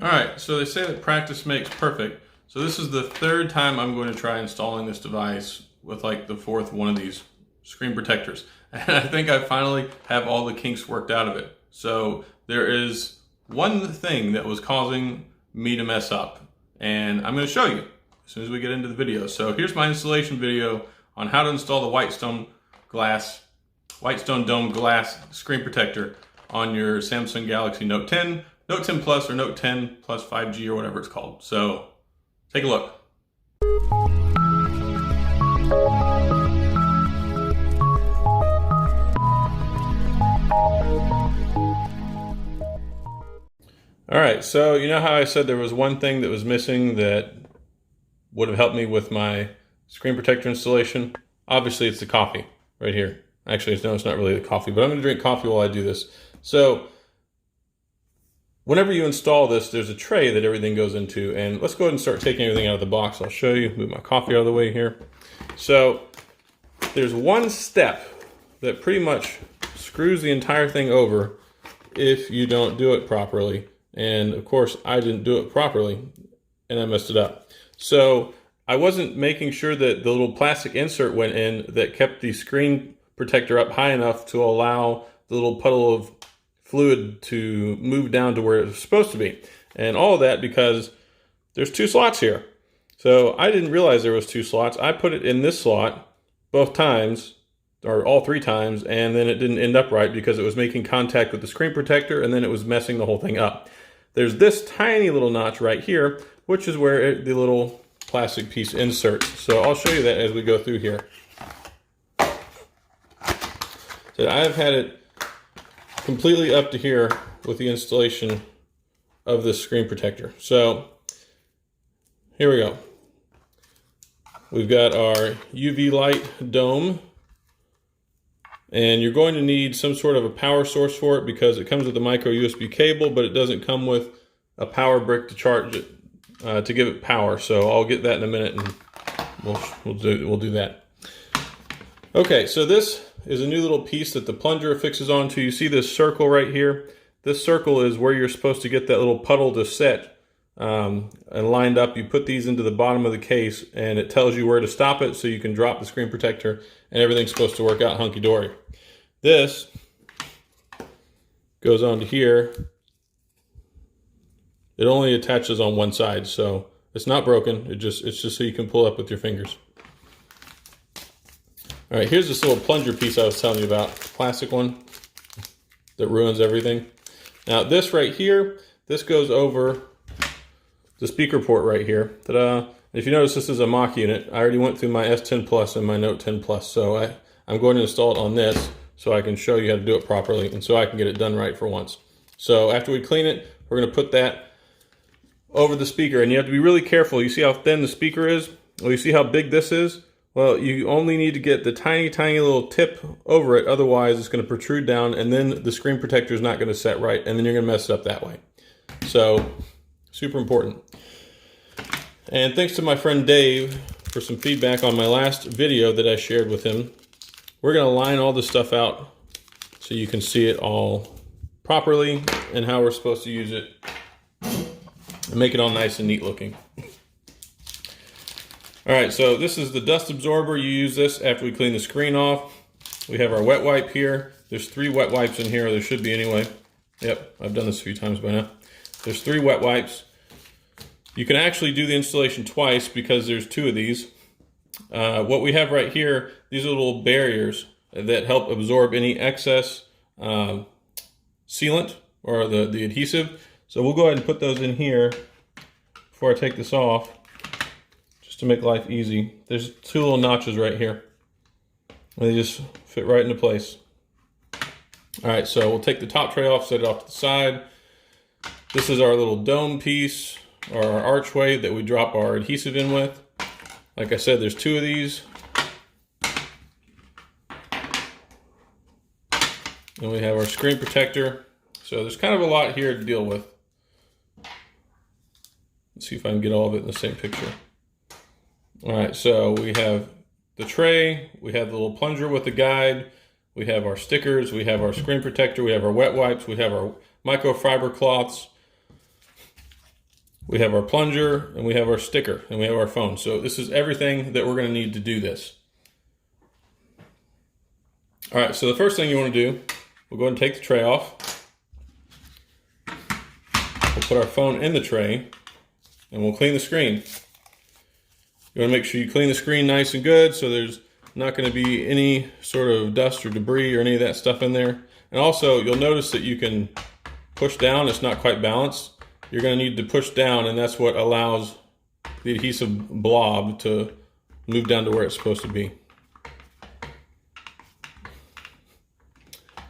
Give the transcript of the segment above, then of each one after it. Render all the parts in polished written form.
Alright, so they say that practice makes perfect. So this is the third time I'm going to try installing this device with like the fourth one of these screen protectors. And I think I finally have all the kinks worked out of it. So there is one thing that was causing me to mess up, and I'm going to show you as soon as we get into the video. So here's my installation video on how to install the Whitestone dome glass screen protector on your Samsung Galaxy Note 10, Note 10 Plus, or Note 10 Plus 5G, or whatever it's called. So take a look. All right, so you know how I said there was one thing that was missing that would have helped me with my screen protector installation? Obviously, it's the coffee right here. Actually, no, it's not really the coffee, but I'm gonna drink coffee while I do this. So whenever you install this, there's a tray that everything goes into, and let's go ahead and start taking everything out of the box. I'll show you, move my coffee out of the way here. So there's one step that pretty much screws the entire thing over if you don't do it properly. And of course, I didn't do it properly and I messed it up. So I wasn't making sure that the little plastic insert went in that kept the screen protector up high enough to allow the little puddle of fluid to move down to where it's supposed to be. And all of that because there's two slots here. So I didn't realize there was two slots. I put it in this slot both times, or all three times, and then it didn't end up right because it was making contact with the screen protector and then it was messing the whole thing up. There's this tiny little notch right here, which is where the little plastic piece inserts. So I'll show you that as we go through here. So I've had it completely up to here with the installation of this screen protector. So here we go. We've got our UV light dome, and you're going to need some sort of a power source for it because it comes with a micro USB cable, but it doesn't come with a power brick to charge it, to give it power. So I'll get that in a minute and we'll do that. Okay, so this is a new little piece that the plunger fixes onto. You see this circle right here? This circle is where you're supposed to get that little puddle to set and lined up. You put these into the bottom of the case and it tells you where to stop it so you can drop the screen protector and everything's supposed to work out hunky-dory. This goes onto here. It only attaches on one side, so it's not broken. It's just so you can pull up with your fingers. All right, here's this little plunger piece I was telling you about, plastic one that ruins everything. Now this right here, this goes over the speaker port right here. Ta-da! If you notice, this is a mock unit. I already went through my S10 Plus and my Note 10 Plus, so I'm going to install it on this so I can show you how to do it properly and so I can get it done right for once. So after we clean it, we're going to put that over the speaker, and you have to be really careful. You see how thin the speaker is? Well, you see how big this is? Well, you only need to get the tiny, tiny little tip over it. Otherwise, it's going to protrude down, and then the screen protector is not going to set right, and then you're going to mess it up that way. So, super important. And thanks to my friend Dave for some feedback on my last video that I shared with him. We're going to line all this stuff out so you can see it all properly and how we're supposed to use it and make it all nice and neat looking. All right, so this is the dust absorber. You use this after we clean the screen off. We have our wet wipe here. There's 3 wet wipes in here, or there should be anyway. Yep, I've done this a few times by now. There's 3 wet wipes. You can actually do the installation twice because there's 2 of these. What we have right here, these are little barriers that help absorb any excess sealant or the adhesive. So we'll go ahead and put those in here before I take this off, just to make life easy. There's 2 little notches right here, and they just fit right into place. All right, so we'll take the top tray off, set it off to the side. This is our little dome piece, or our archway that we drop our adhesive in with. Like I said, there's 2 of these. And we have our screen protector. So there's kind of a lot here to deal with. Let's see if I can get all of it in the same picture. All right, so we have the tray, we have the little plunger with the guide, we have our stickers, we have our screen protector, we have our wet wipes, we have our microfiber cloths. we have our plunger, and we have our sticker, and we have our phone. So this is everything that we're going to need to do this. All right, so the first thing you want to do, we'll go ahead and take the tray off. We'll put our phone in the tray, and we'll clean the screen. You want to make sure you clean the screen nice and good so there's not going to be any sort of dust or debris or any of that stuff in there. And also, you'll notice that you can push down. It's not quite balanced. You're going to need to push down, and that's what allows the adhesive blob to move down to where it's supposed to be.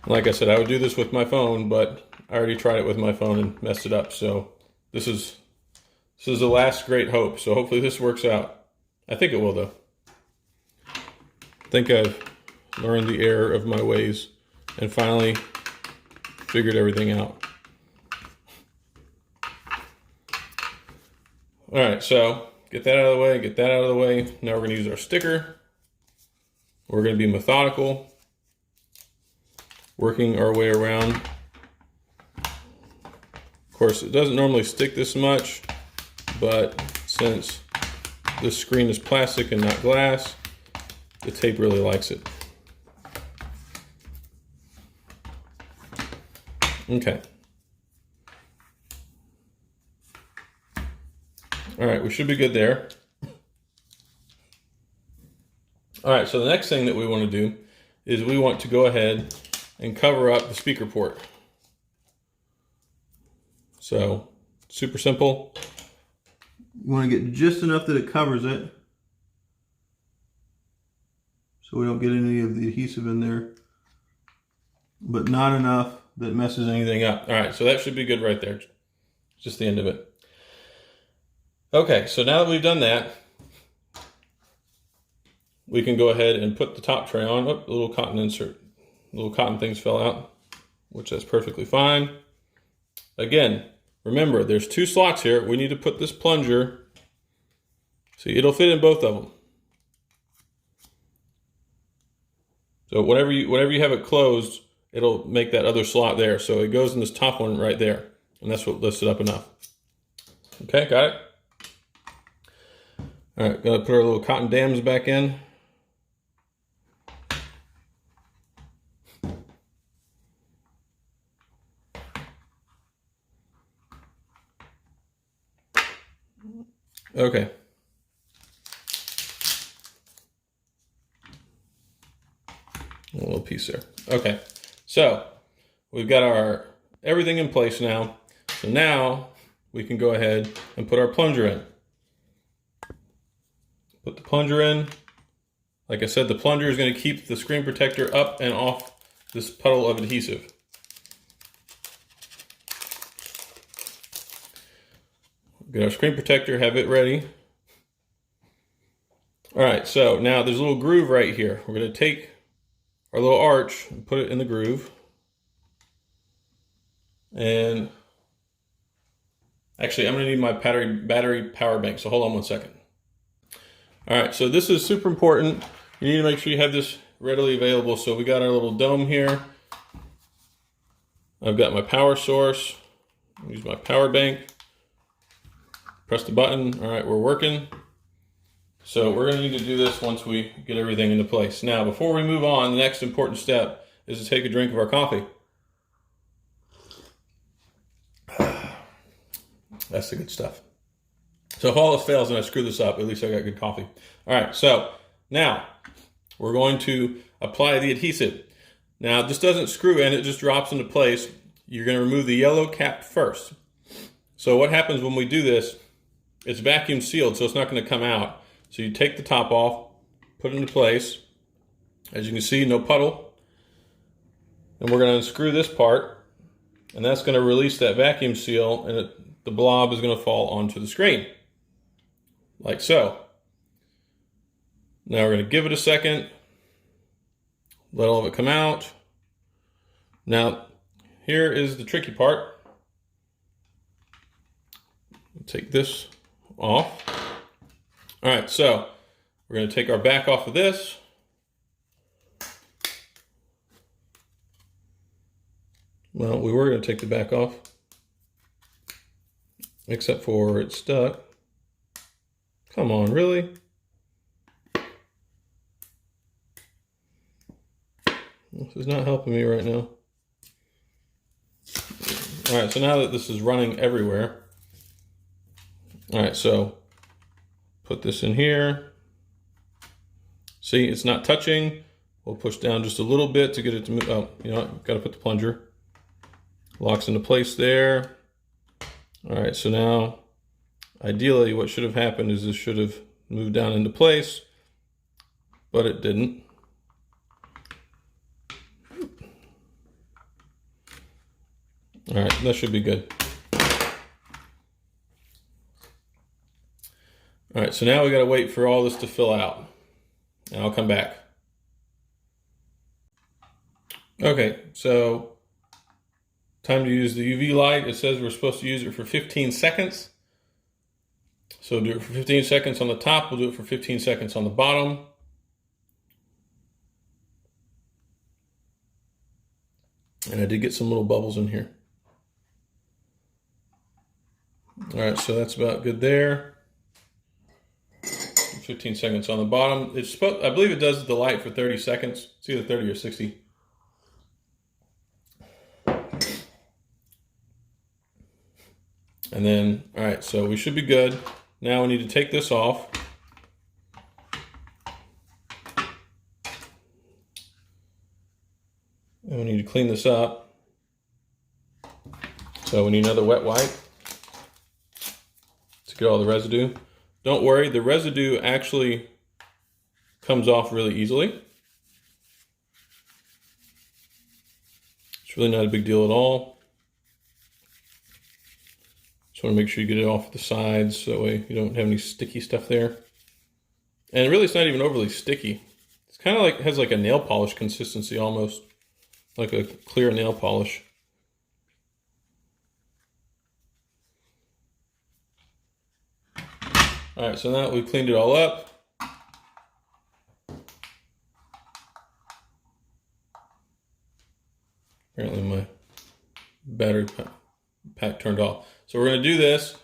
Like I said, I would do this with my phone, but I already tried it with my phone and messed it up. So this is the last great hope. So hopefully this works out. I think it will, though. I think I've learned the error of my ways and finally figured everything out. All right, so get that out of the way, get that out of the way. Now we're going to use our sticker. We're going to be methodical, working our way around. Of course, it doesn't normally stick this much, but since this screen is plastic and not glass, the tape really likes it. Okay. All right, we should be good there. All right, so the next thing that we want to do is we want to go ahead and cover up the speaker port. So, super simple. You want to get just enough that it covers it so we don't get any of the adhesive in there, but not enough that it messes anything up. All right, so that should be good right there. Just the end of it. Okay, so now that we've done that, we can go ahead and put the top tray on. Oh, a little cotton insert. Little cotton things fell out, which is perfectly fine. Again, remember, there's two slots here. We need to put this plunger. See, it'll fit in both of them. So whenever you have it closed, it'll make that other slot there. So it goes in this top one right there. And that's what lifts it up enough. Okay, got it? All right, gotta put our little cotton dams back in. Okay. A little piece there. Okay, so we've got our everything in place now. So now we can go ahead and put our plunger in. Put the plunger in. Like I said, the plunger is going to keep the screen protector up and off this puddle of adhesive. Get our screen protector, have it ready. All right, so now there's a little groove right here. We're going to take our little arch and put it in the groove. And actually, I'm going to need my battery power bank, so hold on one second. All right, so this is super important. You need to make sure you have this readily available. So we got our little dome here. I've got my power source. Use my power bank. Press the button. All right, we're working. So we're going to need to do this once we get everything into place. Now, before we move on, the next important step is to take a drink of our coffee. That's the good stuff. So if all else fails and I screw this up, at least I got good coffee. All right, so now we're going to apply the adhesive. Now, this doesn't screw in, it just drops into place. You're going to remove the yellow cap first. So what happens when we do this, it's vacuum sealed, so it's not going to come out. So you take the top off, put it into place. As you can see, no puddle. And we're going to unscrew this part, and that's going to release that vacuum seal, and the blob is going to fall onto the screen. Like so. Now we're going to give it a second. Let all of it come out. Now, here is the tricky part. Take this off. All right, so we're going to take our back off of this. Well, we were going to take the back off. except for it's stuck. Come on, really? This is not helping me right now. All right, so now that this is running everywhere, all right, so put this in here. See, it's not touching. We'll push down just a little bit to get it to move. Oh, you know what? Got to put the plunger. Locks into place there. All right, so now, ideally, what should have happened is this should have moved down into place, but it didn't. All right, that should be good. All right, so now we got to wait for all this to fill out, and I'll come back. Okay, so time to use the UV light. It says we're supposed to use it for 15 seconds. So we'll do it for 15 seconds on the top. We'll do it for 15 seconds on the bottom. And I did get some little bubbles in here. All right, so that's about good there. 15 seconds on the bottom. It's supposed, I believe it does the light for 30 seconds. It's either 30 or 60. And then, all right, so we should be good. Now we need to take this off. And we need to clean this up. So we need another wet wipe to get all the residue. Don't worry, the residue actually comes off really easily. It's really not a big deal at all. Just want to make sure you get it off the sides so that way you don't have any sticky stuff there. And really, it's not even overly sticky. It's kind of like, has like a nail polish consistency almost, like a clear nail polish. All right, so now that we've cleaned it all up, apparently my battery pack turned off. So we're going to do this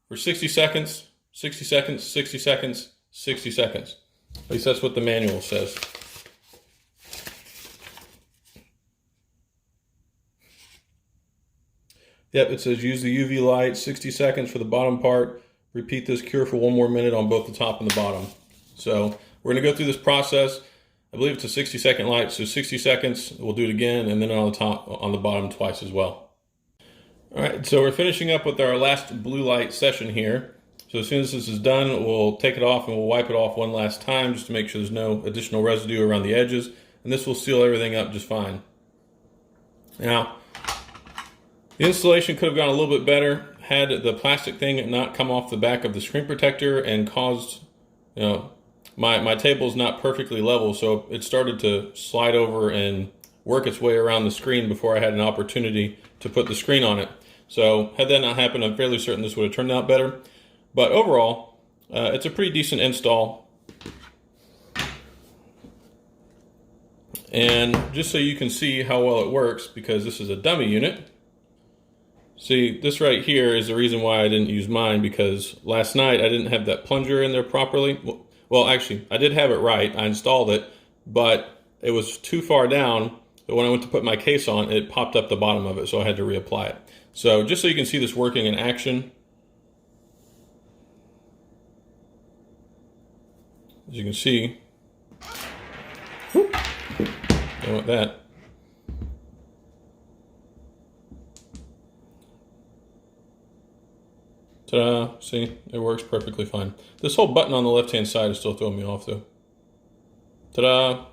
for 60 seconds, 60 seconds, 60 seconds, 60 seconds. At least that's what the manual says. Yep, it says use the UV light, 60 seconds for the bottom part. Repeat this cure for 1 more minute on both the top and the bottom. So we're going to go through this process. I believe it's a 60-second light, so 60 seconds. We'll do it again, and then on the top, on the bottom twice as well. All right, so we're finishing up with our last blue light session here. So as soon as this is done, we'll take it off and we'll wipe it off one last time just to make sure there's no additional residue around the edges, and this will seal everything up just fine. Now, the installation could have gone a little bit better had the plastic thing not come off the back of the screen protector and caused, you know, my table is not perfectly level, so it started to slide over and work its way around the screen before I had an opportunity to put the screen on it. So had that not happened, I'm fairly certain this would have turned out better. But overall, it's a pretty decent install. And just so you can see how well it works, because this is a dummy unit, see, this right here is the reason why I didn't use mine, because last night I didn't have that plunger in there properly. Well, actually, I did have it right. I installed it, but it was too far down. But when I went to put my case on, it popped up the bottom of it, so I had to reapply it. So just so you can see this working in action, as you can see, whoop, I want that. Ta-da, see, it works perfectly fine. This whole button on the left-hand side is still throwing me off though. Ta-da.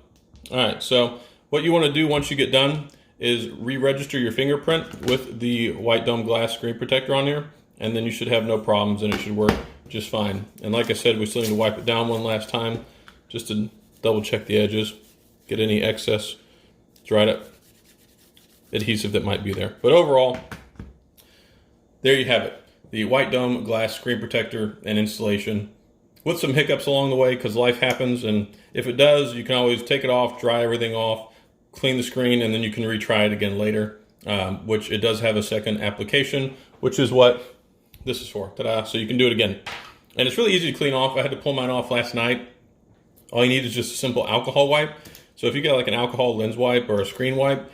All right, so what you want to do once you get done is re-register your fingerprint with the white dome glass screen protector on here, and then you should have no problems and it should work just fine. And like I said, we still need to wipe it down one last time just to double check the edges, get any excess dried up adhesive that might be there. But overall, there you have it. The white dome glass screen protector and installation, with some hiccups along the way because life happens, and if it does, you can always take it off, dry everything off, clean the screen, and then you can retry it again later, which it does have a second application, which is what this is for. Ta-da! So you can do it again. And it's really easy to clean off. I had to pull mine off last night. All you need is just a simple alcohol wipe. So if you got like an alcohol lens wipe or a screen wipe,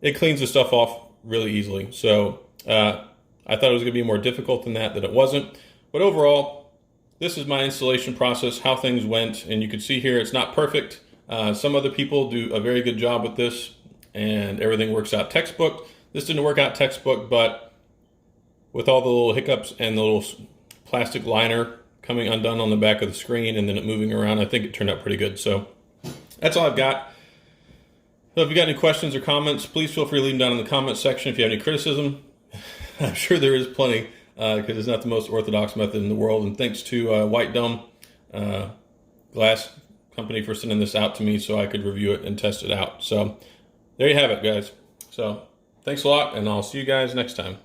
it cleans the stuff off really easily. So I thought it was going to be more difficult than that it wasn't. But overall, this is my installation process, how things went. And you can see here, it's not perfect. Some other people do a very good job with this and everything works out textbook. This didn't work out textbook, but with all the little hiccups and the little plastic liner coming undone on the back of the screen and then it moving around, I think it turned out pretty good. So that's all I've got. So if you got any questions or comments, please feel free to leave them down in the comments section. If you have any criticism, I'm sure there is plenty, because it's not the most orthodox method in the world. And thanks to Whitestone glass company for sending this out to me so I could review it and test it out. So there you have it, guys. So thanks a lot, and I'll see you guys next time.